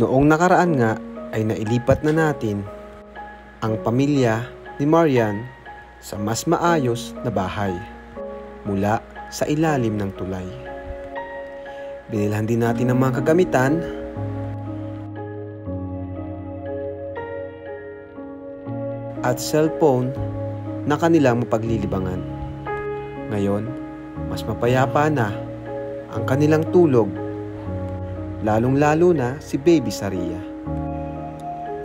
Noong nakaraan nga ay nailipat na natin ang pamilya ni Marian sa mas maayos na bahay mula sa ilalim ng tulay. Binilhan din natin ng mga kagamitan at cellphone na kanilang mapaglilibangan. Ngayon, mas mapayapa na ang kanilang tulog, lalong-lalo na si Baby Saria.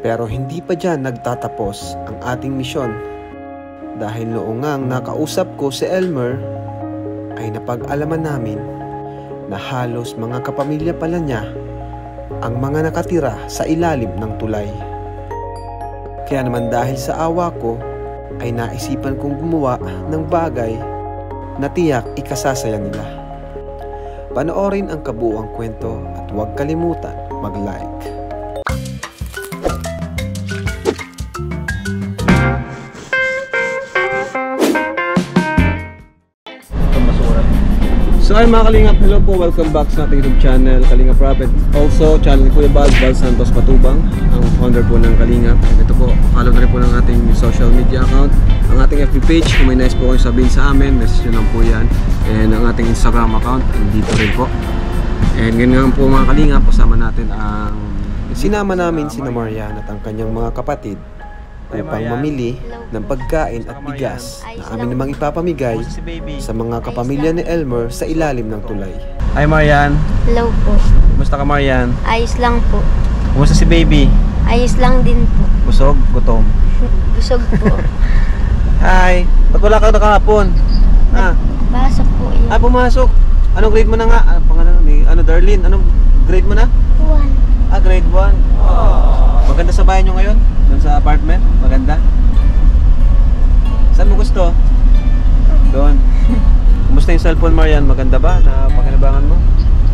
Pero hindi pa dyan nagtatapos ang ating misyon dahil noong ngang nakausap ko si Elmer ay napag-alaman namin na halos mga kapamilya pala niya ang mga nakatira sa ilalim ng tulay. Kaya naman dahil sa awa ko ay naisipan kong gumawa ng bagay na tiyak ikasasaya nila. Panoorin ang kabuuang kwento at huwag kalimutan mag-like. So ay mga Kalingap, hello po, welcome back sa ating YouTube channel, Kalingap Rapid. Also, channel ni Kuya Bal Santos Matubang, ang founder po ng Kalingap. And ito po, follow na rin po ng ating social media account, ang ating FB page. Kung may nice po kayong sabihin sa amin, message nyo lang po yan. And ang ating Instagram account, dito rin po. And ganyan po mga Kalingap, kasama natin ang sinama namin si Marian at ang kanyang mga kapatid upang mamili ng pagkain at bigas na amin namang ipapamigay sa mga kapamilya ni Elmer sa ilalim ng tulay. Hi Marian. Hello po. Kumusta ka Marian? Ayos lang po. Kumusta si Baby? Ayos lang din po. Busog? Gutom? Busog po. Hi. Ba't wala ka nakahapon? Ha? Pasok po yun. Pumasok. Anong grade mo na nga? Pangalan ni Darlene? Anong grade mo na? 1. Grade 1. Maganda sa bahay nyo ngayon? Doon sa apartment? Maganda? Saan mo gusto? Doon. Kumusta yung cellphone Marian? Maganda ba? Na pakinabangan mo?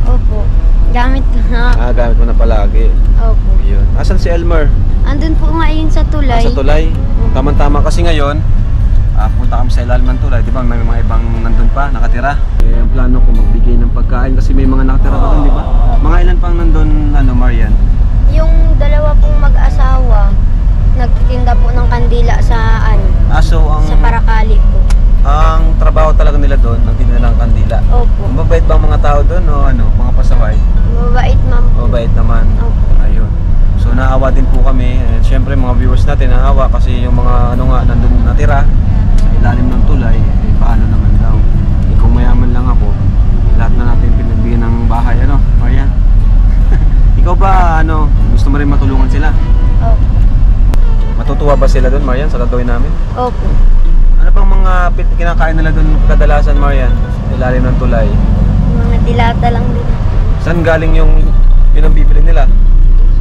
Opo. Gamit ko na. Gamit mo na palagi. Opo. Yun. Asan si Elmer? Andun po ngayon sa tulay. Sa tulay? Tama-tama kasi ngayon punta kami sa ilalim ng tulay. Di ba may mga ibang nandun pa, nakatira? Ang plano ko magbigay ng pagkain kasi may mga nakatira pa doon, di ba? Mga ilan pang nandun, Marian? Yung dalawa pong mag-asawa, nagtitinda po ng kandila sa sa Parakali po. Ang trabaho talaga nila doon, nagtitinda ng kandila. Opo. Mabait ba ang mga tao doon o mga pasaway? Mabait ma'am po. Mabait naman. Opo. Ayun. So naawa din po kami. Siyempre mga viewers natin naawa kasi yung mga nandun natira sa ilalim ng tulay, paano naman daw? Kung mayaman lang ako, lahat na natin pinagbigyan ng bahay, Marian? Ikaw ba, gusto mo rin matulungan sila? Opo. Matutuwa ba sila doon, Marian, sa gagawin namin? Opo. Ano pang mga kinakain nila doon kadalasan, Marian? Ilalim ng tulay? Mga dilata lang din. Saan galing yung bibili nila?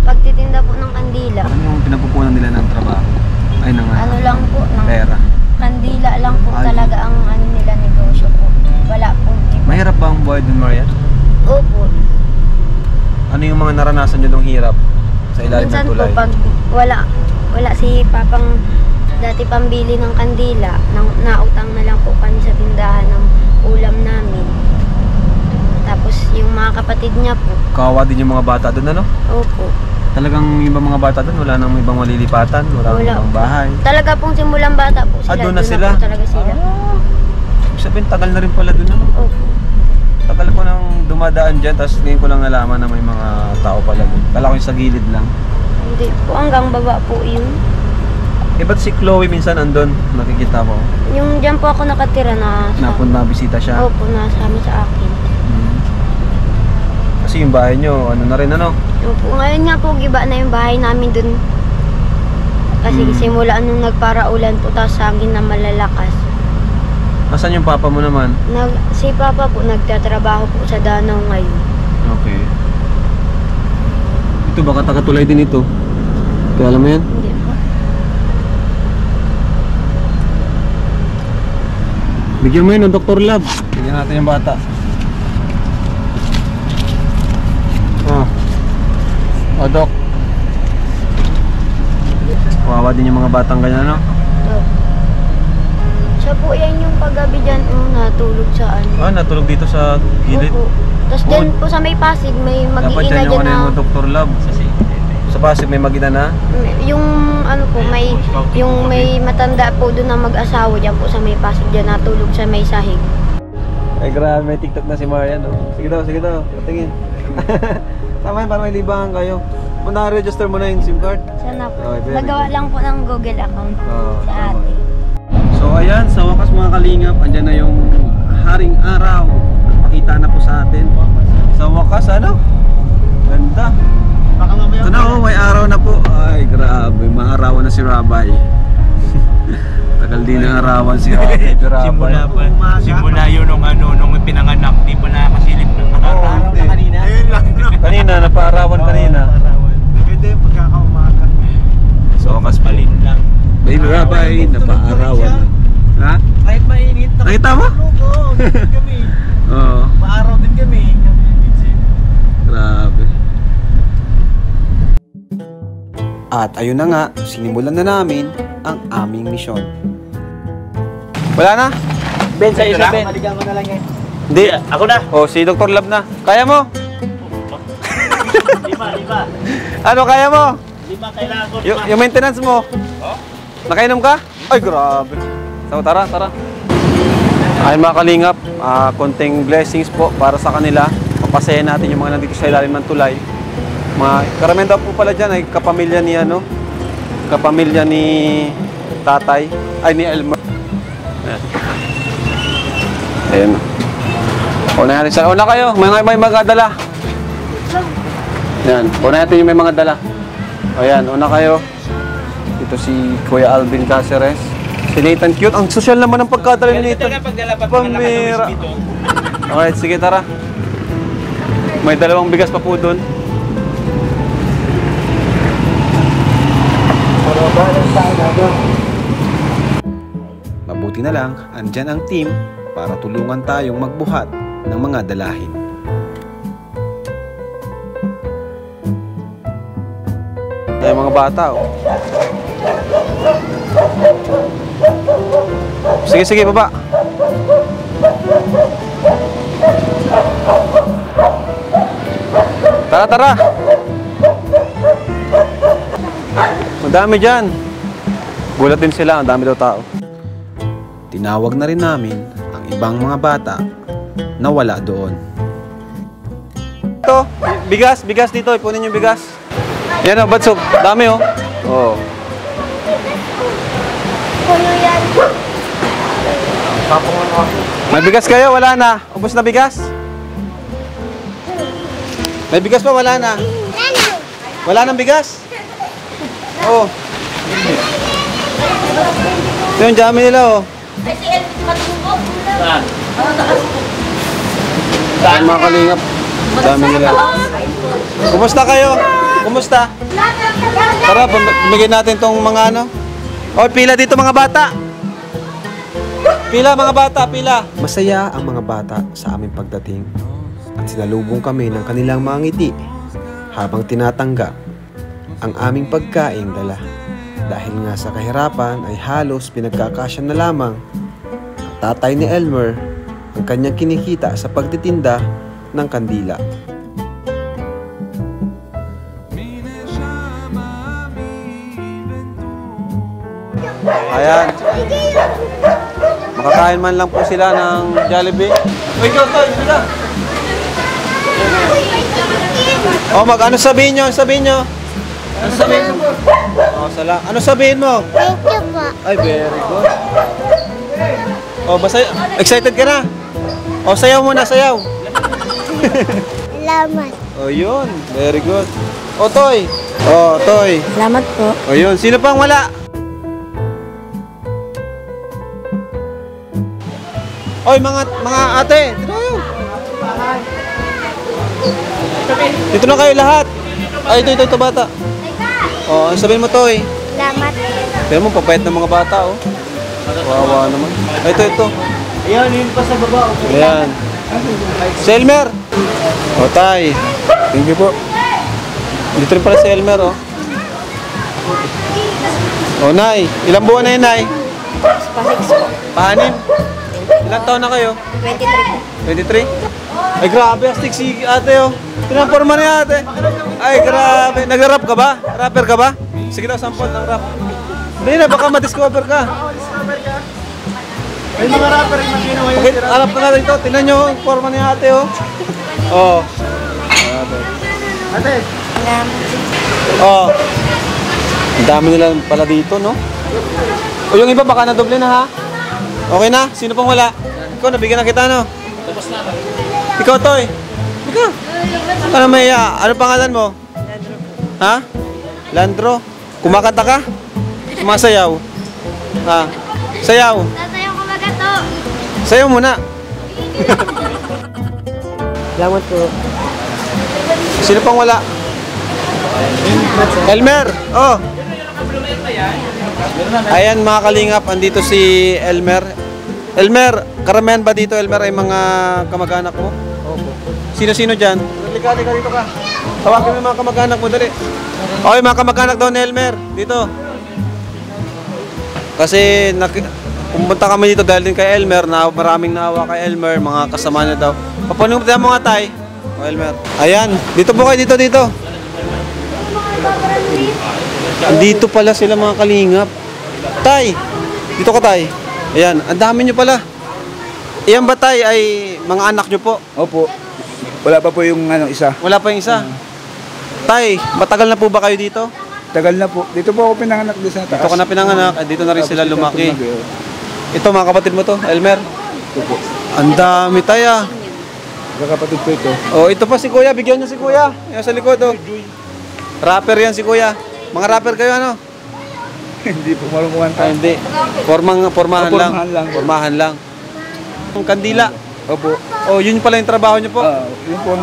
Pagtitinda po ng kandila. Ano yung pinapupunan nila ng trabaho? Ay, ano lang po, ng pera. Kandila lang po talaga ang nila negosyo po. Wala pong iba. Mahirap ba ang buhay doon, Marian? Opo. Ano yung mga naranasan nyo ng hirap sa ilalim ng tulay? Minsan po pag wala si Papang dati pambili ng kandila, nautang na lang po kami sa tindahan ng ulam namin. Tapos yung mga kapatid niya po. Kawawa din yung mga bata doon, Opo. Talagang yung mga bata doon, wala nang ibang malilipatan, wala ibang bahay. Talaga pong simulang bata po sila. Doon na sila? Po talaga sila. Sabihin, tagal na rin pala doon, Opo. Tagal ko nang dumadaan dyan, tapos ngayon ko lang nalaman na may mga tao pala doon. Kala ko yung sa gilid lang. Hindi po, hanggang baba po yun. Ba't si Chloe minsan andun? Nakikita ko. Yung dyan po ako nakatira na Napunta bisita siya? Opo, nasama sa akin. Kasi yung bahay nyo, na rin, Opo, ngayon nga po, giba na yung bahay namin dun. Kasi simula nung nagparaulan po, tapos hangin na malalakas. Nasaan yung papa mo naman? Si papa po, nagtatrabaho po sa Danau ngayon. Okay. Ito baka takatulay din ito. Kaya alam mo yan? Hindi po. Bigyan mo yun ng Dr. Love. Bigyan natin yung bata. Dok. Kawawa din yung mga batang ganyan, Siya po yan yung paggabi dyan, natulog sa natulog dito sa gilid? Opo. Tapos dyan po sa may Pasig, may mag-iina dyan na... Dapat yan yung Dr. Love. Sa Pasig may mag-ina na? Yung ano po, yung may matanda po doon na mag-asawa dyan po sa may Pasig dyan, natulog sa may sahig. Ay grabe, may TikTok na si Marian, oh. Sige daw, patingin. Tama yan, para may libangan kayo. Na-register mo na yung SIM card? Sana po. Okay, very Nagawa good. lang po ng Google account sa tama. ate. So ayan, sa wakas mga kalingap, andyan na yung haring araw. Nakita na po sa atin. Sa wakas, ano? Ganda. Ito na, oh, may araw na po. Ay, grabe, maarawan na si Rabay. Tagal din na arawan si Rabay. Simula yun nung pinanganak, di pa nakasilip ng araw na kanina. Kanina, napaarawan kanina. Pwede pagkakaumaga. So, wakas pa Palin lang. Baby Rabay, napaarawan na. Ha? Kahit mainit na. Nakita mo? Oo, din kami. Oo. Maaraw din kami. Grabe. At ayun na nga, sinimulan na namin ang aming misyon. Wala na? Ben, sa isa, Ben. Maligang mo na lang yan. Hindi. Ako na. Oh, si Dr. Lab na. Kaya mo? Lima. Ano kaya mo? Lima, kailangan ko. Yung maintenance mo? Oh? Nakainom ka? Ay, grabe. So, tara. Ay, mga kalingap, konting blessings po para sa kanila. Papasayan natin yung mga nandito sa ilalim ng tulay. Karamihan daw po pala dyan ay kapamilya ni kapamilya ni tatay, ay ni Elmer. Ayan. Una kayo, may mga dala. Yan, una natin yung may mga dala. Ayan, una kayo. Ito si Kuya Alvin Caceres. Si Nathan Cute. Ang social naman ng pagkadala ni Nathan. Pamira. Alright, sige tara. May 2 bigas pa po doon. Mabuti na lang, andyan ang team para tulungan tayong magbuhat ng mga dalahin. Ay, mga bata, oh. Sige, baba. Tara. Madami dyan. Gulat din sila, ang dami daw tao. Tinawag na rin namin ang ibang mga bata na wala doon. Ito, bigas dito, ipunin yung bigas. Yan o, batsog, dami o. Oo. Puno yan. May bigas kayo? Wala na. Ubus na bigas? May bigas pa? Wala na. Wala nang bigas? Oo. Ito yung dami nila oh. Ay, si Elvis matulog. Saan? Saan mga kalingap? Dami nila. Kumusta kayo? Kumusta? Tara, bigyan natin tong mga ano. O, pila dito mga bata. Pila mga bata, pila. Masaya ang mga bata sa aming pagdating. At sinalubong kami ng kanilang mga ngiti habang tinatanggap ang aming pagkaing dala. Dahil nga sa kahirapan ay halos pinagkakasya na lamang ang tatay ni Elmer ang kanyang kinikita sa pagtitinda ng kandila. Ayan. Makakain man lang po sila ng Jollibee. Uy, go, sila. Oh, ano sabihin nyo? Ano sabihin mo? Oh, ano sabihin mo? Thank you po. Ay, very good. Oh, basta excited ka na? Oh, sayaw muna, sayaw. Salamat. Oh, yun. Very good. Oh, Toy. Oh, Toy. Salamat po. Oh, yun. Sino pang wala? Oy, mga ate. Dito na kayo lahat. Ay, ito bata. Oh, ano sabihin mo, Toy? Salamat. Pero mo, papayat ng mga bata, oh. Wawa naman. Ay, ito. Ayan, yun pa sa baba. Ayan. Si Elmer. O, Tay. Thank you po. Dito rin pala si Elmer, oh. O, Nay. Ilang buwan na yun, Nay? Pa-6 po. Pa-6. Ilang taon na kayo? 23 po. 23? Ay, grabe, astig si ate, oh. Tinamporma ni ate. Ay, grabe. Nagra-rap ka ba? Rapper ka ba? Sige daw, sample ng rap. Hindi na, baka ma-discover ka. May mga rapper yung masino ngayon. Okay, harap na natin ito. Tingnan nyo yung forma ni ate, oh. Oh. Ate, Oh. Ang dami nila pala dito, no? O yung iba baka nadoble na, ha? Okay na? Sino pang wala? Ikaw, nabigyan na kita, no? Tapos na. Ikaw, Toy. Ikaw. Ano may, ano pangalan mo? Landro. Ha? Landro? Kumakanta ka? Sumasayaw? Ha? Sayaw? Tatayo ko magato. Sayaw muna. Salamat po. Sino pang wala? Elmer! Oh! Ayan mga kalingap, andito si Elmer. Elmer, karamihan ba dito, Elmer, ay mga kamag-anak mo? Opo. Sino-sino dyan? Halika dito ka. Tawagin mo yung mga kamag-anak mo, dali. Okay, mga kamag-anak daw ni Elmer, dito. Kasi pumunta kami dito dahil din kay Elmer, na maraming naawa kay Elmer, mga kasama niya daw. Papanutin mo nga, tay. O, Elmer. Ayan, dito po kayo, dito. Andito pala sila mga kalingap. Tay, dito ka, tay. Ayan, ang dami nyo pala. Iyan ba, tay, ay mga anak nyo po? Opo. Wala pa po yung isa. Wala pa yung isa. Tay, matagal na po ba kayo dito? Tagal na po. Dito po ako pinanganak doon sa taas. Dito ka na pinanganak, at dito na rin sila lumaki. Ito mga kapatid mo to, Elmer. Ito po. Ang dami, tay, ah. Kapatid ko ito. Oh, ito pa si Kuya, bigyan niyo si Kuya. Yan sa likod, oh. Rapper yan si Kuya. Mga rapper kayo, ano? Hindi po marunguhan Ay, hindi. Formahan lang. Formahan lang. Formahan lang. Ang kandila. Opo. Oh, yun pala yung trabaho niyo po. Yun po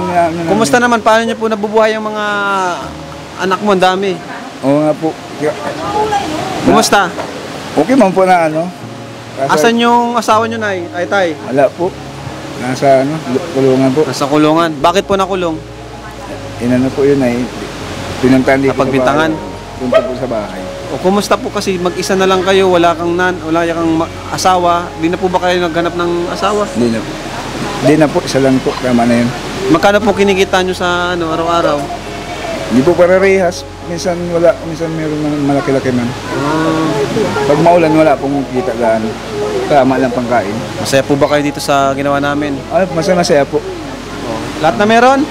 Kumusta naman? Paano niyo po nabubuhay ang mga anak mo? Ang dami. Oo nga po. Kumusta? Okay man po na ano. Asan yung asawa niyo, Nay? Ay, tay. Wala po. Nasa kulungan po. Nasa kulungan. Bakit po nakulong? Inano po yun ay pinuntahan dito. Napagbintangan? Punta po sa bahay. O kumusta po kasi mag-isa na lang kayo, wala kang asawa. Di na po ba kayo naghanap ng asawa? Hindi na po. Hindi na po. Isa lang po. Tama na yun. Magkano po kinikita nyo sa araw-araw? Hindi po parehas. Minsan wala. Minsan meron ng malaki-laki man. Pag maulan wala pong kita gaan. Tama lang pangkain. Masaya po ba kayo dito sa ginawa namin? Ay, masaya po. Lahat na meron?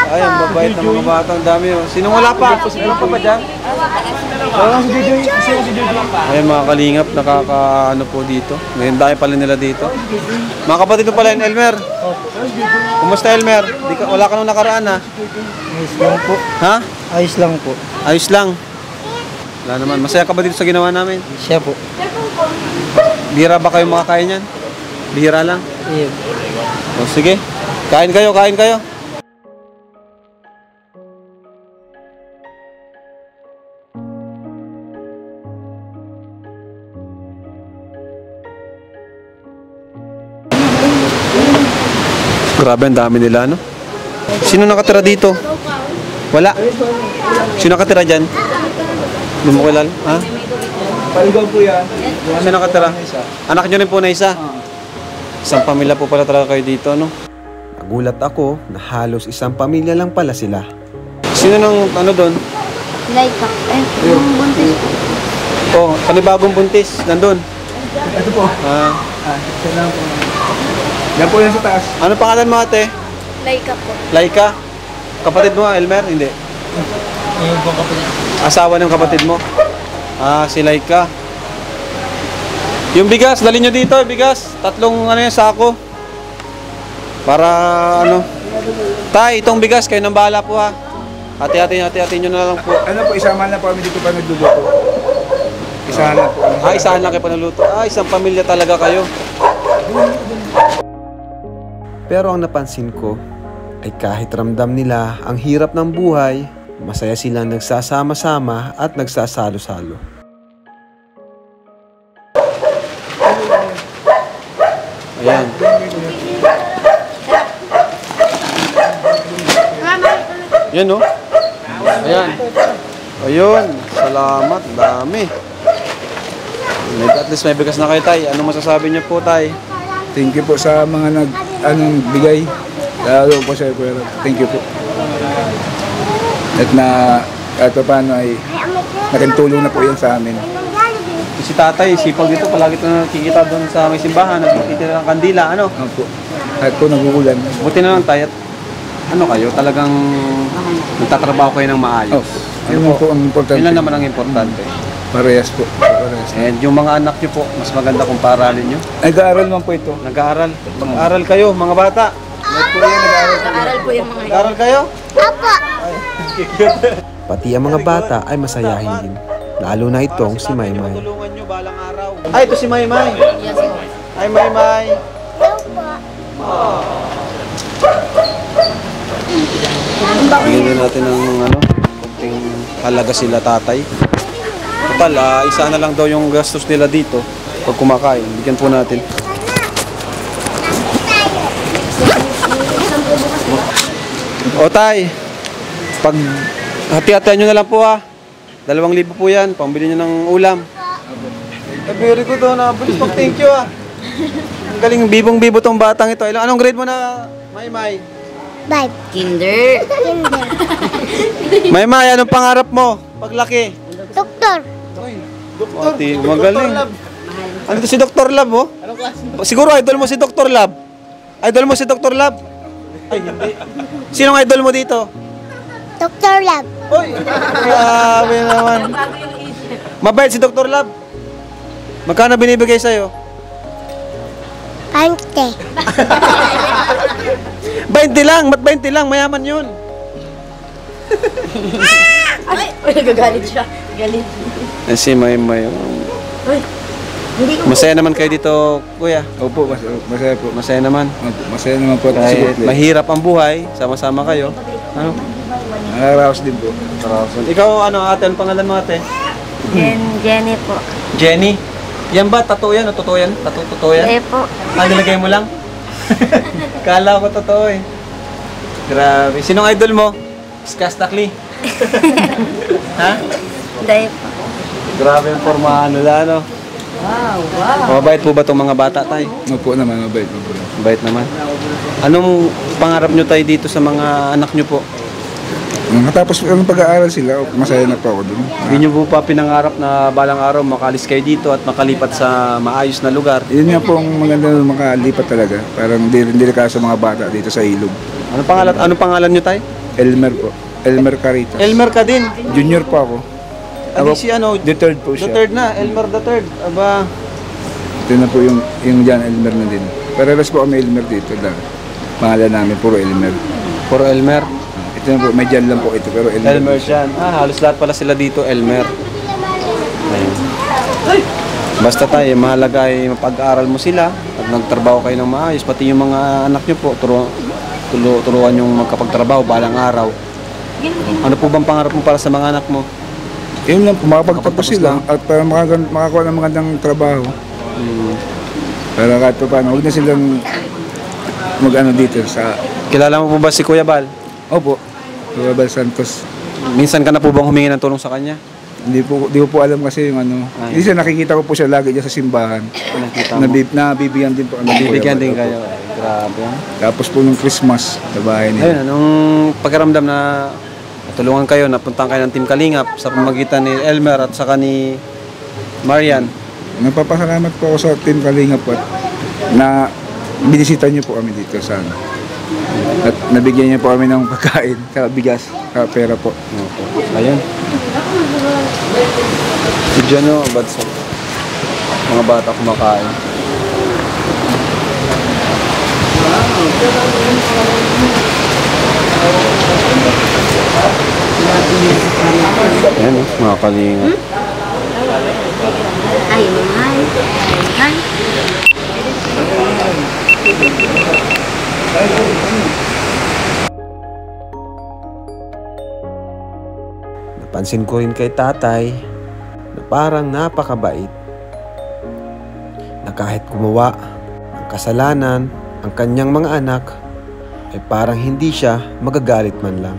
Ay, ang babait ng mga bata. Ang dami. Oh. Sinong wala pa? Meron pa ba dyan? Ayan mga kalingap, nakakaano po dito. Ngayon dahil pala nila dito. Mga kapatid po pala yung Elmer. Kumusta, Elmer? Wala ka nung nakaraan, ha? Ayos lang po. Ha? Ayos lang po. Ayos lang. Wala naman. Masaya ka ba dito sa ginawa namin? Siya po. Bihira ba kayo makakain yan? Bihira lang? Iya. O sige. Kain kayo, kain kayo. Grabe, ang dami nila, no? Sino nakatira dito? Wala. Sino nakatira dyan? Hindi mo kilala? Ha? Paligaw po yan. Sino nakatira? Anak nyo rin po na isa? Isang pamilya po pala talaga kayo dito, no? Nagulat ako na halos isang pamilya lang pala sila. Sino nang ano doon? Laika. Yung buntis. Oh, panibagong buntis. Nandun. Ito po. Siya lang po. Yan po yan sa taas. Ano pangalan mo, ate? Laika po. Laika? Kapatid mo, Elmer? Hindi. Ayun po kapatid. Asawa ng kapatid mo? Si Laika. Yung bigas, dali nyo dito, bigas. 3 sako. Para ano. Tay, itong bigas, kayo nang bahala po, ha. Hati-hati nyo na lang po. Ano po, isama na po kami dito pa nagluluto. Isahan na po. Isahan lang kayo panuluto. Isang pamilya talaga kayo. Pero ang napansin ko ay kahit ramdam nila ang hirap ng buhay, masaya silang nagsasama-sama at nagsasalo-salo. Ayan. Yan, no? Ayan. Ayun. Salamat. Dami. At least may bigas na kayo, tay. Ano masasabi niyo po, tay? Thank you po sa mga bigay. Lalo po sa Kuya Rob. Thank you po. At at paano ay nakintulong na po yan sa amin. Si tatay, sipag dito, palagi ito nakikita doon sa may simbahan, nagtitira ng kandila, ano? Opo. At po nagugulan. Buti na lang tayo at ano kayo, talagang nagtatrabaho kayo ng maayos. Yun po ang importante. Yun lang naman ang importante. Parehas po. Parehas. And yung mga anak nyo po, mas maganda kung paaralin nyo. Nag-aaral man po ito. Nag-aaral. Mag-aaral kayo, mga bata. Nag-aaral po yung mga Nag-aaral kayo? Pati ang mga bata ay masayahin din. Lalo na itong si Maymay. Tulungan nyo balang araw. Ay, ito si Maymay. Yes, po. Ay, Maymay. Bigyan natin ng kunting halaga sila tatay. Total, isa na lang daw yung gastos nila dito pag kumakain. Bigyan po natin. O tay, pag hati-hatihan nyo na lang po ha. 2,000 po yan, pambili nyo ng ulam. Very good o, nabilis pag thank you ha. Ang galing, bibong-bibo tong batang ito. Anong grade mo na, Maymay? Kinder. Maymay, anong pangarap mo paglaki? Doktor. Ati, magaling. Ano to si Dr. Lab, oh? Siguro idol mo si Dr. Lab. Idol mo si Dr. Lab? Ay, hindi. Sinong idol mo dito? Dr. Lab. Uy, grabe naman. Mabait si Dr. Lab. Magkano binibigay sa'yo? 20. 20 lang, mat 20 lang, mayaman yun. Ay, nagagalit siya. Galit. Si Maymay. Masaya naman kayo dito, kuya. Opo, masaya po. Masaya naman. Opo, masaya naman po. Kahit mahirap ang buhay, sama-sama kayo. Ano? Nakaraos din po. Ikaw, ate, ang pangalan mo, ate? Jenny po. Jenny? Yan ba? Totoo yan? O totoo yan? Totoo yan? Po. Nilagay mo lang? Kala ko totoo eh. Grabe. Sinong idol mo? Skastakli? Ha? Dahil po. Grabe yung formahan nila, no? Wow. Mabait po ba itong mga bata, tay? Opo naman, mabait. Mabait naman. Anong pangarap nyo, tay, dito sa mga anak nyo po? Matapos ang pag-aaral sila, masaya na po ako doon. Hindi nyo po pa pinangarap na balang araw makalis kayo dito at makalipat sa maayos na lugar? Yun nga po ang maganda na makalipat talaga. Parang hindi ka sa mga bata dito sa ilog. Anong pangalan nyo, tay? Elmer po. Elmer Caritas. Elmer ka din. Junior po ako. Ano si The third po The siya. third na, Elmer the third. Aba, Ito na po yung John Elmer na din. Parelas po kami Elmer dito. Pangalan namin, puro Elmer. puro Elmer. Ito na po, may John lang po ito, pero Elmer. Elmer siyan. Halos lahat pala sila dito, Elmer. Ayun. Basta tayo, mahalaga ay mapag-aaral mo sila at nagtrabaho kayo ng maayos. Pati yung mga anak nyo po, turuan yung magkapagtrabaho balang araw. Ano po bang pangarap mo para sa mga anak mo? Yun lang po, makapagtapos sila at para makakuha ng magandang trabaho. Para kahit pa paano, huwag na silang mag-ano dito sa... Kilala mo po ba si Kuya Bal? Opo, Kuya Bal Santos. Minsan ka na po bang humingi ng tulong sa kanya? Hindi ko po alam kasi yung ano. Hindi siya, nakikita ko po siya lagi dyan sa simbahan. Nakita mo? Nabibigyan din po. Bibigyan din kayo. Grabe. Tapos po nung Christmas, sa bahay nila. Ayun, anong pakiramdam na tulungan kayo, napuntahan kayo ng Team Kalingap sa pamagitan ni Elmer at saka ni Marian? Nagpapasalamat po ako sa Team Kalingap po na binisita niyo po kami dito sa ano. At nabigyan niyo po kami ng pagkain, bigas, pera po. Ayun. Si Jano, badsa. Mga bata kumakain. Ayan, mga Kalingap. Ay, mahal. Mahal. Napansin ko rin kay tatay na parang napakabait. Na kahit gumawa ng kasalanan ang kanyang mga anak, ay parang hindi siya magagalit man lang.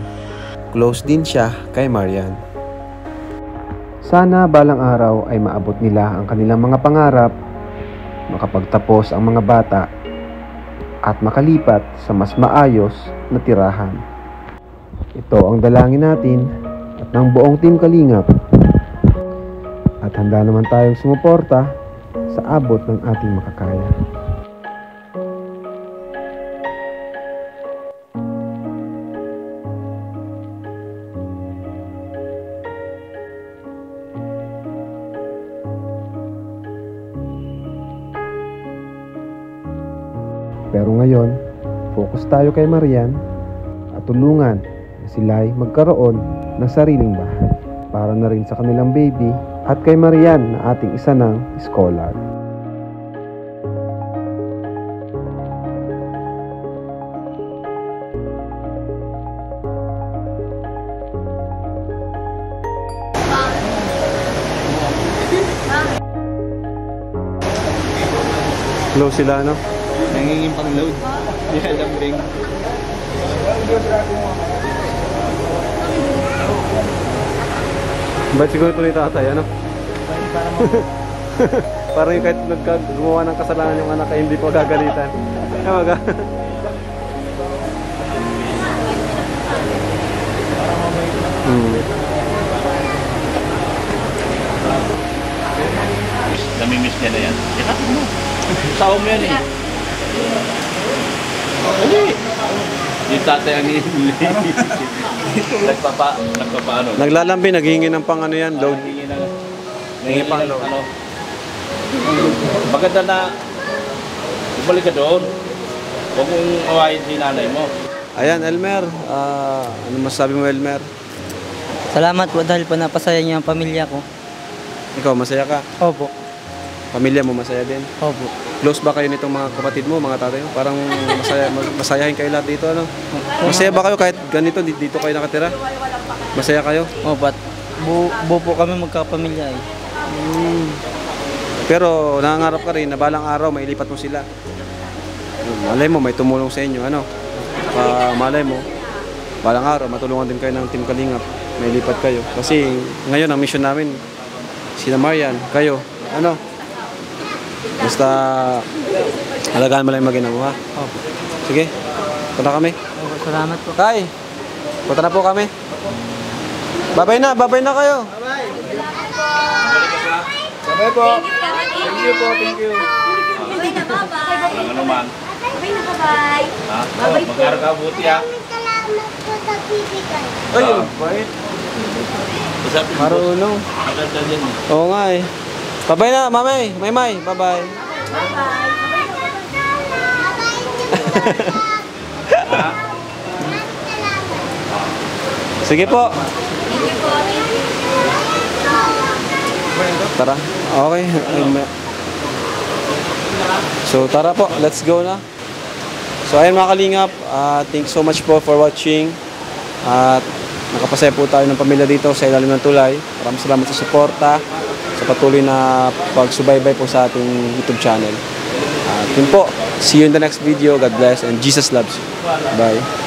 Close din siya kay Marian. Sana balang araw ay maabot nila ang kanilang mga pangarap, makapagtapos ang mga bata at makalipat sa mas maayos na tirahan. Ito ang dalangin natin at ng buong Team Kalingap. At handa naman tayong sumuporta sa abot ng ating makakaya. Pero ngayon, focus tayo kay Marian at tulungan na sila'y magkaroon ng sariling bahay para na rin sa kanilang baby at kay Marian na ating isa ng scholar. Low sila, no? Nangingin pang load. Di alam rin. Ba't siguro ito ni tatay, ano? Parang yung kahit gumawa ng kasalanan yung anak ay hindi po gagalitan. Maga. Namimiss niya na yan. Ikatid mo. Tao mo yan eh. Hindi. Yung tatay ang hihili. Nagpapaano? Naglalambi, naghihingi ng pang ano yan, load. Nangingi pang load. Ano? Maganda na bumalik ka doon. Huwag mong awayin si nanay mo. Ayan, Elmer. Ano masasabi mo, Elmer? Salamat po dahil po napasaya niyo ang pamilya ko. Ikaw, masaya ka? Opo. Pamilya mo, masaya din? Opo. Close ba kayo nitong mga kapatid mo, mga tatay mo? Parang masayahin kayo lahat dito, ano? Masaya ba kayo kahit ganito, dito kayo nakatira? Masaya kayo? Opo. At buo po kami magkapamilya eh. Pero nangangarap ka rin na balang araw mailipat mo sila. Malay mo, may tumulong sa inyo, ano? Malay mo, balang araw matulungan din kayo ng Team Kalingap. Mailipat kayo. Kasi ngayon ang mission namin, sina Marian, kayo, ano? Basta alagaan mo lang yung mag-ina mo, ha? Opo. Sige, punta kami. Opo, salamat po. Tay, punta na po kami. Babay na kayo. Babay po. Thank you po, thank you. Walang ano man. Bye-bye. Ha? Mag-aaral ka buti ha. Ayun, bait. Usapin mo. Marunong. Maganda din. Oo nga eh. Babay na, mamay. Maymay, bye-bye. Ha? Sige po. Tara. Okay. So tara po, let's go na. So ayun mga kalingap, thanks so much po for watching. At nakapasaya po tayo ng pamilya dito sa ilalim ng tulay. Maraming salamat sa suporta, sa patuloy na pagsubaybay po sa ating YouTube channel. Yun po, see you in the next video. God bless and Jesus loves you. Bye.